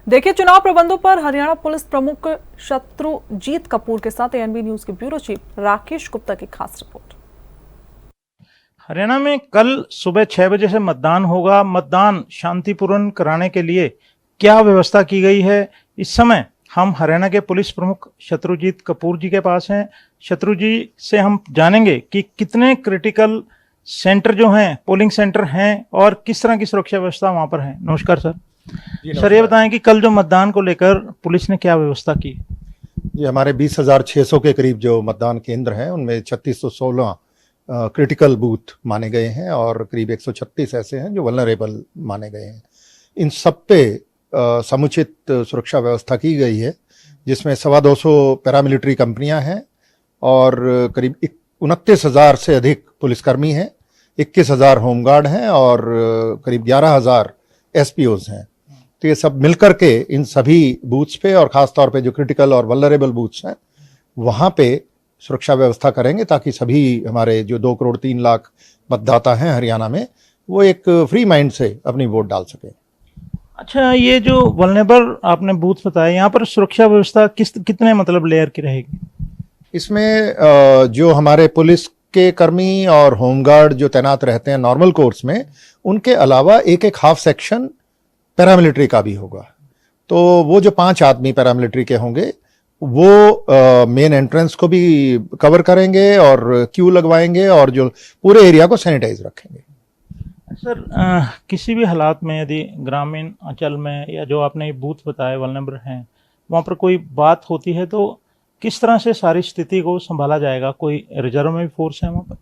देखिए चुनाव प्रबंधों पर हरियाणा पुलिस प्रमुख शत्रुजीत कपूर के साथ एएनबी न्यूज के ब्यूरो चीफ राकेश गुप्ता की खास रिपोर्ट। हरियाणा में कल सुबह 6 बजे से मतदान होगा। मतदान शांतिपूर्ण कराने के लिए क्या व्यवस्था की गई है, इस समय हम हरियाणा के पुलिस प्रमुख शत्रुजीत कपूर जी के पास हैं। शत्रु जी से हम जानेंगे कि कितने क्रिटिकल सेंटर जो हैं, पोलिंग सेंटर हैं, और किस तरह की सुरक्षा व्यवस्था वहां पर है। नमस्कार सर। सर ये बताएं कि कल जो मतदान को लेकर पुलिस ने क्या व्यवस्था की? जी, हमारे 20,600 के करीब जो मतदान केंद्र हैं उनमें 3616 क्रिटिकल बूथ माने गए हैं और करीब 136 ऐसे हैं जो वल्नरेबल माने गए हैं। इन सब पे समुचित सुरक्षा व्यवस्था की गई है, जिसमें 225 पैरामिलिट्री कंपनियां हैं और करीब 29,000 से अधिक पुलिसकर्मी हैं, 21,000 होमगार्ड हैं और करीब 11,000 एसपीओज हैं। तो ये सब मिलकर के इन सभी बूथ्स पे और ख़ास तौर पे जो क्रिटिकल और वल्नरेबल बूथ्स हैं वहाँ पे सुरक्षा व्यवस्था करेंगे, ताकि सभी हमारे जो 2 करोड़ 3 लाख मतदाता हैं हरियाणा में, वो एक फ्री माइंड से अपनी वोट डाल सकें। अच्छा, ये जो वल्नरेबल आपने बूथ बताया, यहाँ पर सुरक्षा व्यवस्था कितने मतलब लेयर की रहेगी? इसमें जो हमारे पुलिस के कर्मी और होमगार्ड जो तैनात रहते हैं नॉर्मल कोर्स में, उनके अलावा एक हाफ सेक्शन पैरामिलिट्री का भी होगा। तो वो जो 5 आदमी पैरामिलिट्री के होंगे वो मेन एंट्रेंस को भी कवर करेंगे और क्यू लगवाएंगे और जो पूरे एरिया को सैनिटाइज रखेंगे। सर किसी भी हालात में यदि ग्रामीण अंचल में या जो आपने बूथ बताए वल्नरेबल हैं, वहाँ पर कोई बात होती है तो किस तरह से सारी स्थिति को संभाला जाएगा? कोई रिजर्व में भी फोर्स है वहाँ पर?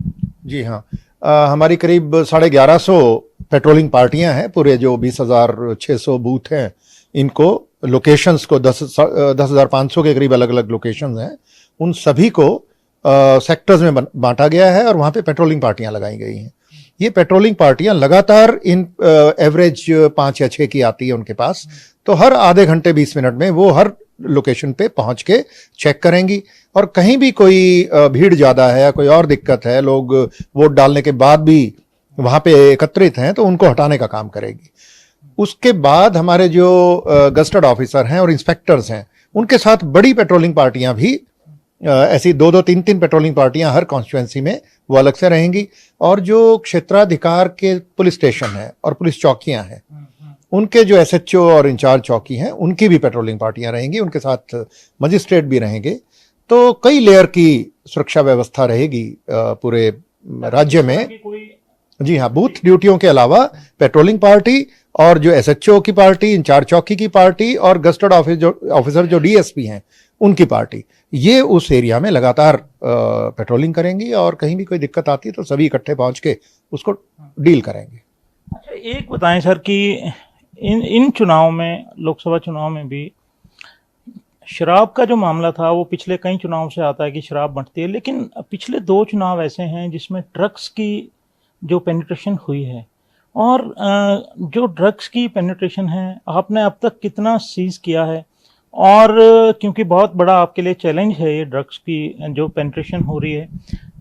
जी हाँ, हमारी करीब 1150 पेट्रोलिंग पार्टियां हैं। पूरे जो 20,600 बूथ हैं, इनको लोकेशंस को 10,500 के करीब अलग अलग लोकेशंस हैं, उन सभी को सेक्टर्स में बांटा गया है और वहाँ पे पेट्रोलिंग पार्टियां लगाई गई हैं। ये पेट्रोलिंग पार्टियां लगातार इन एवरेज 5 या 6 की आती है उनके पास, तो हर आधे घंटे 20 मिनट में वो हर लोकेशन पे पहुंच के चेक करेंगी और कहीं भी कोई भीड़ ज़्यादा है या कोई और दिक्कत है, लोग वोट डालने के बाद भी वहाँ पे एकत्रित हैं, तो उनको हटाने का काम करेगी। उसके बाद हमारे जो गस्टेड ऑफिसर हैं और इंस्पेक्टर्स हैं, उनके साथ बड़ी पेट्रोलिंग पार्टियां भी ऐसी 2-2, 3-3 पेट्रोलिंग पार्टियां हर कॉन्स्टिट्यूएंसी में वो अलग से रहेंगी। और जो क्षेत्राधिकार के पुलिस स्टेशन हैं और पुलिस चौकियां हैं, उनके जो एसएचओ और इंचार्ज चौकी हैं, उनकी भी पेट्रोलिंग पार्टियां रहेंगी, उनके साथ मजिस्ट्रेट भी रहेंगे। तो कई लेयर की सुरक्षा व्यवस्था रहेगी पूरे राज्य में। जी हाँ, बूथ ड्यूटियों के अलावा पेट्रोलिंग पार्टी और जो एसएचओ की पार्टी, इंचार्ज चौकी की पार्टी और गस्टेड ऑफिसर जो डीएसपी हैं, उनकी पार्टी, ये उस एरिया में लगातार पेट्रोलिंग करेंगी और कहीं भी कोई दिक्कत आती है तो सभी इकट्ठे पहुंच के उसको डील करेंगे। अच्छा, एक बताएं सर कि इन चुनाव में, लोकसभा चुनाव में भी शराब का जो मामला था वो पिछले कई चुनाव से आता है कि शराब बढ़ती है, लेकिन पिछले 2 चुनाव ऐसे हैं जिसमें ड्रग्स की जो पेनिट्रेशन हुई है, और जो ड्रग्स की पेनिट्रेशन है आपने अब तक कितना सीज किया है? और क्योंकि बहुत बड़ा आपके लिए चैलेंज है ये ड्रग्स की जो पेनिट्रेशन हो रही है,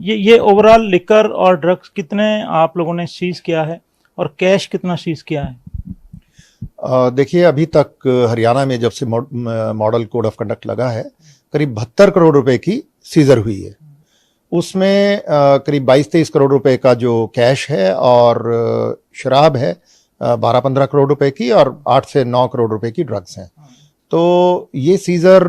ये ओवरऑल लिकर और ड्रग्स कितने आप लोगों ने सीज किया है और कैश कितना सीज किया है? देखिए, अभी तक हरियाणा में जब से मॉडल कोड ऑफ कंडक्ट लगा है, करीब 72 करोड़ रुपए की सीजर हुई है। उसमें करीब 22-23 करोड़ रुपए का जो कैश है और शराब है 12-15 करोड़ रुपए की, और 8 से 9 करोड़ रुपए की ड्रग्स हैं। तो ये सीजर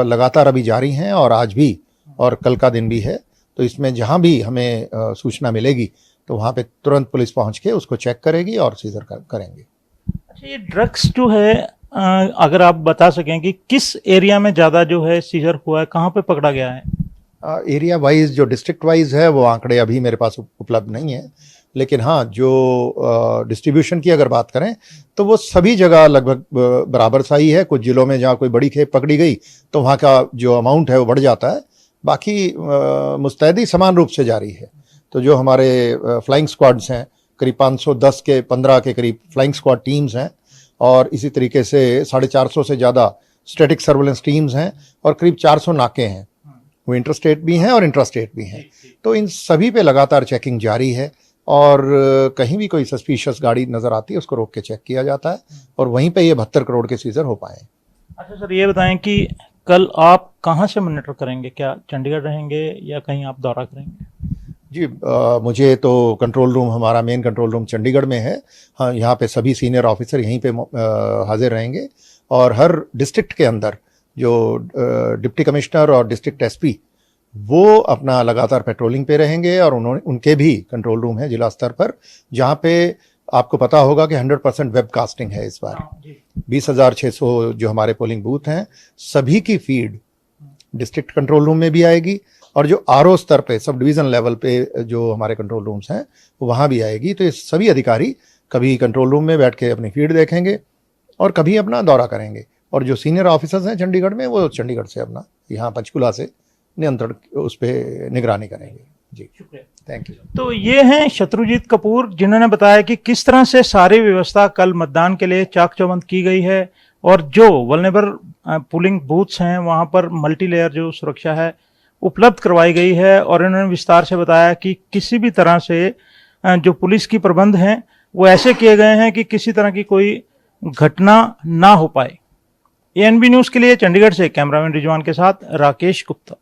लगातार अभी जारी हैं और आज भी और कल का दिन भी है। तो इसमें जहां भी हमें सूचना मिलेगी तो वहां पे तुरंत पुलिस पहुंच के उसको चेक करेगी और सीजर करेंगे। अच्छा, ये ड्रग्स जो है अगर आप बता सकें कि किस एरिया में ज़्यादा जो है सीजर हुआ है, कहाँ पे पकड़ा गया है? एरिया वाइज, जो डिस्ट्रिक्ट वाइज है, वो आंकड़े अभी मेरे पास उपलब्ध नहीं है, लेकिन हाँ, जो डिस्ट्रीब्यूशन की अगर बात करें तो वो सभी जगह लगभग बराबर सा ही है। कुछ जिलों में जहाँ कोई बड़ी खेप पकड़ी गई तो वहाँ का जो अमाउंट है वो बढ़ जाता है, बाकी मुस्तैदी समान रूप से जारी है। तो जो हमारे फ्लाइंग स्क्वाड्स हैं, करीब 510 के 15 के करीब फ्लाइंग स्क्वाड टीम्स हैं, और इसी तरीके से 450 से ज़्यादा स्टैटिक सर्वेलेंस टीम्स हैं, और करीब 400 नाके हैं, वो इंटरस्टेट भी हैं और इंट्रास्टेट भी हैं। तो इन सभी पे लगातार चेकिंग जारी है। और कहीं भी कोई सस्पिशियस गाड़ी नजर आती है उसको रोक के चेक किया जाता है और वहीं पे ये 72 करोड़ के सीजर हो पाए। अच्छा सर, ये बताएं कि कल आप कहाँ से मॉनिटर करेंगे? क्या चंडीगढ़ रहेंगे या कहीं आप दौरा करेंगे? जी, मुझे तो कंट्रोल रूम, हमारा मेन कंट्रोल रूम चंडीगढ़ में है। हाँ, यहाँ पे सभी सीनियर ऑफिसर यहीं पे हाजिर रहेंगे और हर डिस्ट्रिक्ट के अंदर जो डिप्टी कमिश्नर और डिस्ट्रिक्ट एसपी वो अपना लगातार पेट्रोलिंग पे रहेंगे और उनके भी कंट्रोल रूम है जिला स्तर पर, जहाँ पे आपको पता होगा कि 100% वेब कास्टिंग है इस बार। 20,600 जो हमारे पोलिंग बूथ हैं सभी की फीड डिस्ट्रिक्ट कंट्रोल रूम में भी आएगी और जो आरओ स्तर पे, सब डिवीजन लेवल पे जो हमारे कंट्रोल रूम्स हैं वहाँ भी आएगी। तो ये सभी अधिकारी कभी कंट्रोल रूम में बैठ के अपनी फीड देखेंगे और कभी अपना दौरा करेंगे और जो सीनियर ऑफिसर्स हैं चंडीगढ़ में वो चंडीगढ़ से अपना यहाँ पंचकुला से नियंत्रण उस पर निगरानी करेंगे। जी, शुक्रिया, थैंक यू। तो ये हैं शत्रुजीत कपूर, जिन्होंने बताया कि किस तरह से सारी व्यवस्था कल मतदान के लिए चाक चौबंद की गई है और जो वल्नरेबल पोलिंग बूथ्स हैं वहां पर मल्टी लेयर जो सुरक्षा है उपलब्ध करवाई गई है। और इन्होंने विस्तार से बताया कि किसी भी तरह से जो पुलिस की प्रबंध हैं वो ऐसे किए गए हैं कि किसी तरह की कोई घटना ना हो पाए। एएनबी न्यूज़ के लिए चंडीगढ़ से कैमरामैन रिजवान के साथ राकेश गुप्ता।